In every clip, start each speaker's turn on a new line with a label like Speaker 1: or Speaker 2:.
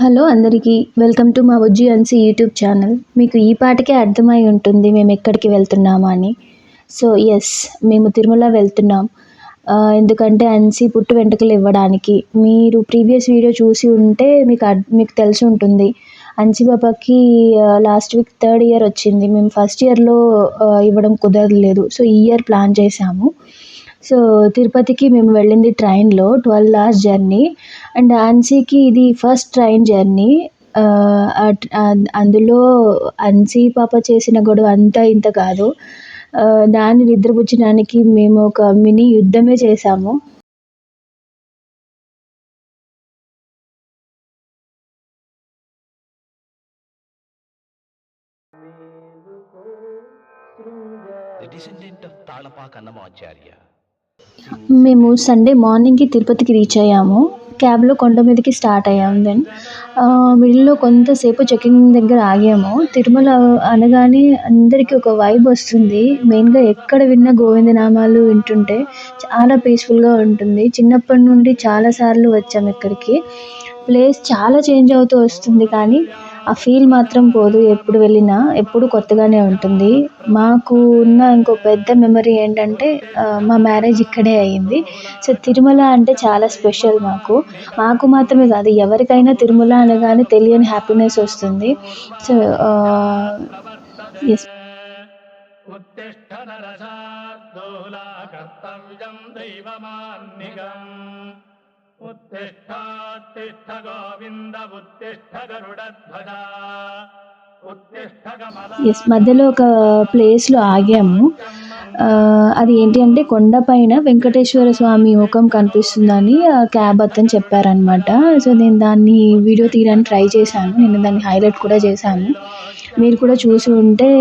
Speaker 1: Hello అందరికీ. Welcome to మా బుజ్జి అన్సి యూట్యూబ్ ఛానల్. మీకు ఈ పాటకే అర్థమై ఉంటుంది మేమెక్కడికి వెళ్తున్నాము అని. సో, యెస్, మేము తిరుమల వెళ్తున్నాం. ఎందుకంటే అన్సి పుట్టు వెంట్రుకలు ఇవ్వడానికి. మీరు ప్రీవియస్ వీడియో చూసి ఉంటే మీకు తెలిసుంటుంది. అన్సి పాపకి లాస్ట్ వీక్ థర్డ్ ఇయర్ వచ్చింది. మేము ఫస్ట్ ఇయర్‌లో ఇవ్వడం కుదరలేదు. సో, ఈ ఇయర్ ప్లాన్ చేశాము. సో, తిరుపతికి మేము వెళ్ళింది ట్రైన్‌లో 12 అవర్స్ జర్నీ. అండ్ అన్సీకి ఇది ఫస్ట్ ట్రైన్ జర్నీ. అందులో అన్సీ పాప చేసిన గొడవ అంతా ఇంత కాదు. దాన్ని నిద్రపుచ్చడానికి మేము ఒక మినీ యుద్ధమే చేశాము.
Speaker 2: The descendant of Talapaka Annamacharya.
Speaker 1: మేము సండే మార్నింగ్‌కి తిరుపతికి రీచ్ అయ్యాము. క్యాబ్‌లో కొండ మీదకి స్టార్ట్ అయ్యాము. దెన్ మిడిల్‌లో కొంతసేపు చెకింగ్ దగ్గర ఆగాము. తిరుమల అనగానే అందరికీ ఒక వైబ్ వస్తుంది. మెయిన్‌గా ఎక్కడ విన్నా గోవిందనామాలు వింటుంటే చాలా పీస్‌ఫుల్‌గా ఉంటుంది. చిన్నప్పటి నుండి చాలా సార్లు వచ్చాము ఇక్కడికి. ప్లేస్ చాలా చేంజ్ అవుతూ వస్తుంది కానీ ఆ ఫీల్ మాత్రం పోదు. ఎప్పుడు వెళ్ళినా ఎప్పుడు కొత్తగానే ఉంటుంది. మాకు ఉన్న ఇంకో పెద్ద మెమరీ ఏంటంటే మా మ్యారేజ్ ఇక్కడే అయింది. సో, తిరుమల అంటే చాలా స్పెషల్ మాకు. మాకు మాత్రమే కాదు, ఎవరికైనా తిరుమల అనగానే తెలియని హ్యాపీనెస్ వస్తుంది. So, yes.
Speaker 2: ఉత్తిష్ట నరశార్దూలా కర్తవ్యం దైవమాన్నికం. ఉత్తిష్ఠోత్తిష్ఠ గోవింద ఉత్తిష్ఠ గరుడధ్వజ.
Speaker 1: యెస్. మధ్యలో ఒక ప్లేస్‌లో ఆగాము. అది ఏంటి అంటే కొండపైన వెంకటేశ్వర స్వామి ముఖం కనిపిస్తుందని క్యాబ్ అతను చెప్పారనమాట. సో, నేను దాన్ని వీడియో తీయడానికి ట్రై చేశాను. నేను దాన్ని హైలైట్ కూడా చేశాను. మీరు కూడా చూసి ఉంటే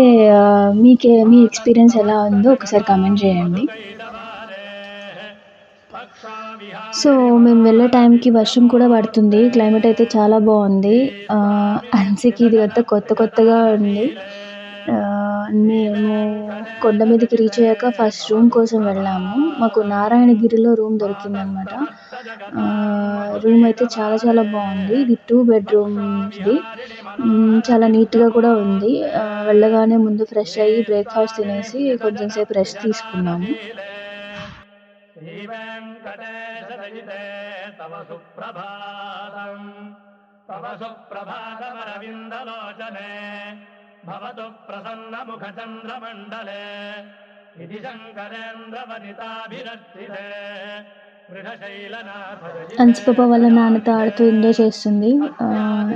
Speaker 1: మీ ఎక్స్‌పీరియన్స్ ఎలా ఉందో ఒకసారి కామెంట్ చేయండి. సో, మేము వెళ్ళే టైంకి వర్షం కూడా పడుతుంది. క్లైమేట్ అయితే చాలా బాగుంది. అన్సికి ఇది అంతా కొత్తగా ఉంది. మేము కొండ మీదకి రీచ్ అయ్యాక ఫస్ట్ రూమ్ కోసం వెళ్ళాము. మాకు నారాయణగిరిలో రూమ్ దొరికిందనమాట. రూమ్ అయితే చాలా బాగుంది. ఇది 2 బెడ్‌రూమ్స్‌ది. చాలా నీట్‌గా కూడా ఉంది. వెళ్ళగానే ముందు ఫ్రెష్ అయ్యి బ్రేక్‌ఫాస్ట్ తినేసి కొంచెం సేపు రెస్ట్ తీసుకున్నాము.
Speaker 2: శ్రీ వెంకటేశదయితే తవ సుప్రభాతం. తవ సుప్రభాతమరవిందలోచనే భవతు ప్రసన్నముఖచంద్రమండలే. ఇది శంకరేంద్ర వనితాభిరక్షితే.
Speaker 1: అన్సి పాప వాళ్ళ నాన్నతో ఆడుతూ ఎంజాయ్ చేస్తుంది.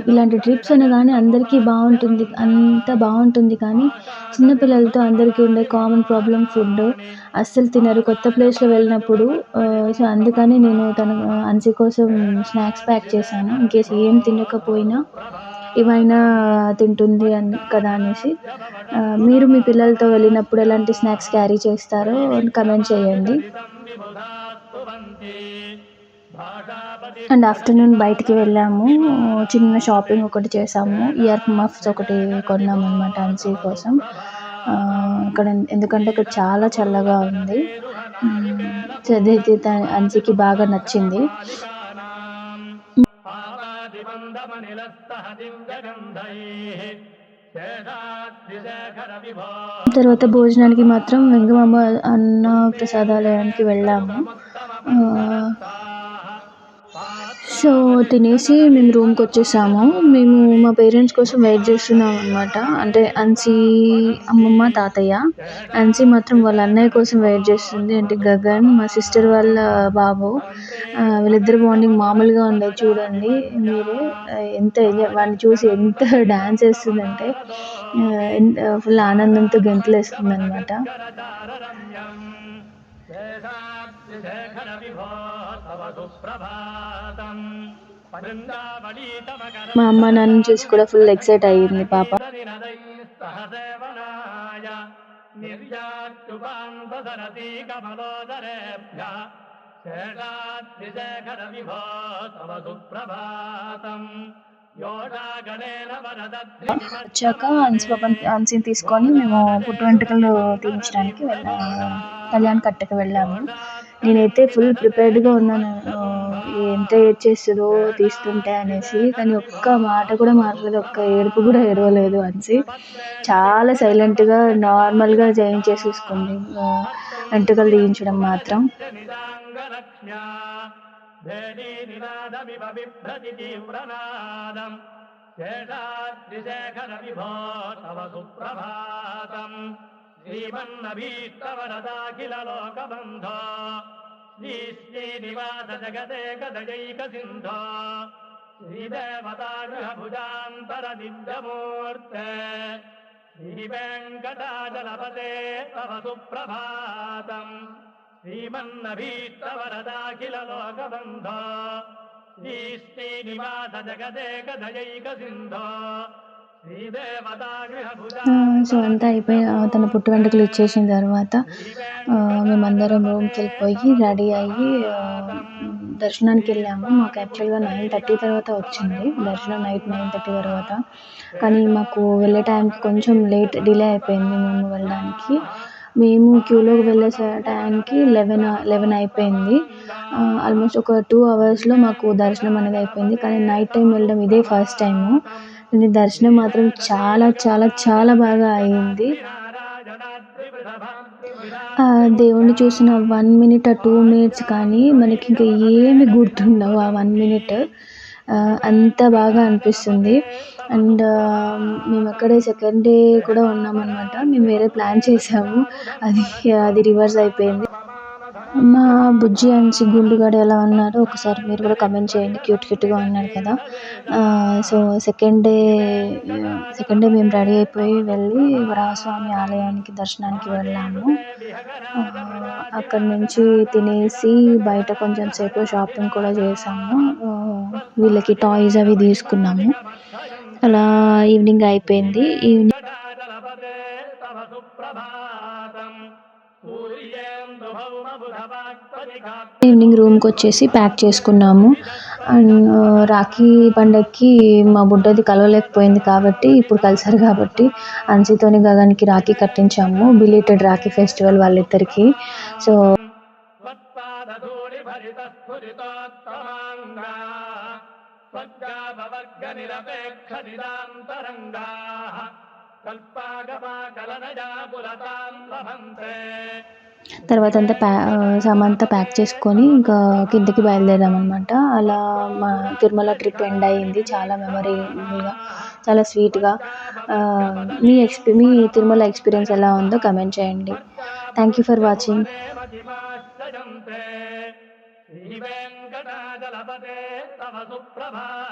Speaker 1: ఇలాంటి ట్రిప్స్ అనగానే అందరికీ బాగుంటుంది, అంతా బాగుంటుంది కానీ చిన్నపిల్లలతో అందరికీ ఉండే కామన్ ప్రాబ్లమ్ ఫుడ్. అస్సలు తినరు కొత్త ప్లేస్‌లో వెళ్ళినప్పుడు. సో, అందుకని నేను అన్సి కోసం స్నాక్స్ ప్యాక్ చేశాను. ఇన్‌కేస్ ఏం తినకపోయినా ఇవైనా తింటుంది కదా అనేసి. మీరు మీ పిల్లలతో వెళ్ళినప్పుడు ఎలాంటి స్నాక్స్ క్యారీ చేస్తారో కామెంట్ చేయండి. అండ్ ఆఫ్టర్‌నూన్ బయటికి వెళ్ళాము. చిన్న షాపింగ్ ఒకటి చేసాము. ఇయర్ మఫ్స్ ఒకటి కొన్నామనమాట అన్సి కోసం. ఎందుకంటే ఇక్కడ చాలా చల్లగా ఉంది. సో, అదైతే అన్సికి బాగా నచ్చింది. తర్వాత భోజనానికి మాత్రం వెంగమాంబ అన్న ప్రసాదాలయానికి వెళ్ళాము. సో, తినేసి మేము రూమ్‌కి వచ్చేసాము. మేము మా పేరెంట్స్ కోసం వెయిట్ చేస్తున్నాం అనమాట. అంటే అన్సి అమ్మమ్మ, తాతయ్య. అన్సి మాత్రం వాళ్ళ అన్నయ్య కోసం వెయిట్ చేస్తుంది. అంటే గగన్ మా సిస్టర్ వాళ్ళ బాబు. వీళ్ళిద్దరి బాండింగ్ మామూలుగా ఉండదు చూడండి మీరే. ఎంత వాడిని చూసి ఎంత డాన్స్ ఏస్తుందంటే ఫుల్ ఆనందంతో గెంతులేస్తుందనమాట. మా అమ్మ నాన్నని చూసి కూడా ఫుల్ ఎక్సైట్ అయ్యింది పాప. వచ్చాక అన్సిని తీసుకొని మేము పుట్టు వెంట్రుకలు తీయించడానికి కళ్యాణ్ కట్టకి వెళ్ళాము. నేనైతే ఫుల్ ప్రిపేర్డ్‌గా ఉన్నాను. ఎంత ఏడ్చేస్తుందో తీస్తుంటే అనేసి. కానీ ఒక్క మాట కూడా మాట్లాడలేదు. ఒక్క ఏడుపు కూడా ఏడవలేదు అనేసి. చాలా సైలెంట్‌గా నార్మల్‌గా చేయించేసేసుకుంది. వెంట్రుకలు తీయించడం మాత్రం.
Speaker 2: నిదాంగలక్ష్మ్యా దేవీ నినాదమివ బిభ్రతి తీవ్రనాదం శేషాద్రిశేఖర విభో తవ సుప్రభాతం శ్రీమన్నభీష్టవరదాఖిల లోకబంధో శ్రీ శ్రీనివాస జగదేక దయైక సింధో శ్రీదేవతాగృహభుజాంతర దివ్యమూర్తే శ్రీవేంకటాచలపతే తవ సుప్రభాతం శ్రీమన్నభీష్టవరదాఖిల లోకబంధో శ్రీ శ్రీనివాస జగదేక దయైక సింధో
Speaker 1: సో అంతా అయిపోయి తన పుట్టు వెంట్రుకలు ఇచ్చేసిన తర్వాత మేమందరం రూమ్కి వెళ్ళిపోయి రెడీ అయ్యి దర్శనానికి వెళ్ళాము. మాకు యాక్చువల్గా 9:30 తర్వాత వచ్చింది దర్శనం, నైట్ 9:30 తర్వాత. కానీ మాకు వెళ్ళే టైంకి కొంచెం డిలే అయిపోయింది. మేము వెళ్ళడానికి మేము క్యూలోకి వెళ్ళే టైంకి 11 అయిపోయింది. ఆల్మోస్ట్ ఒక 2 అవర్స్లో మాకు దర్శనం అనేది అయిపోయింది. కానీ నైట్ టైం వెళ్ళడం ఇదే ఫస్ట్ టైము. దర్శనం మాత్రం చాలా చాలా చాలా బాగా అయింది. దేవుణ్ణి చూసిన 1 మినిట్ 2 మినిట్స్ కానీ మనకి ఇంకా ఏమి గుర్తుండవు. ఆ 1 మినిట్ అంత బాగా అనిపిస్తుంది. అండ్ మేము అక్కడే సెకండ్ డే కూడా ఉన్నామన్నమాట. మేము వేరే ప్లాన్ చేసాము, అది రివర్స్ అయిపోయింది. మా బుజ్జి అంచి గుండుగాడు ఎలా ఉన్నాడో ఒకసారి మీరు కూడా కమెంట్ చేయండి. క్యూట్గా ఉన్నాడు కదా. సో సెకండ్ డే మేము రెడీ అయిపోయి వెళ్ళి వరాహస్వామి ఆలయానికి దర్శనానికి వెళ్ళాము. అక్కడి నుంచి తినేసి బయట కొంచెం సేపు షాపింగ్ కూడా చేసాము. వీళ్ళకి టాయ్స్ అవి తీసుకున్నాము. అలా ఈవినింగ్ అయిపోయింది. ఈవినింగ్ రూమ్కి వచ్చేసి ప్యాక్ చేసుకున్నాము. అండ్ రాఖీ పండగకి మా బుడ్డది కలవలేకపోయింది కాబట్టి ఇప్పుడు కలిసారు కాబట్టి అన్సితోని గగన్కి రాఖీ కట్టించాము. బిలేటెడ్ రాఖీ ఫెస్టివల్ వాళ్ళిద్దరికి. సో తర్వాత అంతా సామాన్తో ప్యాక్ చేసుకొని ఇంకా కిందకి బయలుదేరామన్నమాట. అలా మా తిరుమల ట్రిప్ ఎండ్ అయ్యింది. చాలా మెమొరబుల్గా, చాలా స్వీట్గా. మీ తిరుమల ఎక్స్పీరియన్స్ ఎలా ఉందో కమెంట్ చేయండి. Thank you for watching. శ్రీ వెంకటాచలపతే తవ సుప్రభాతం.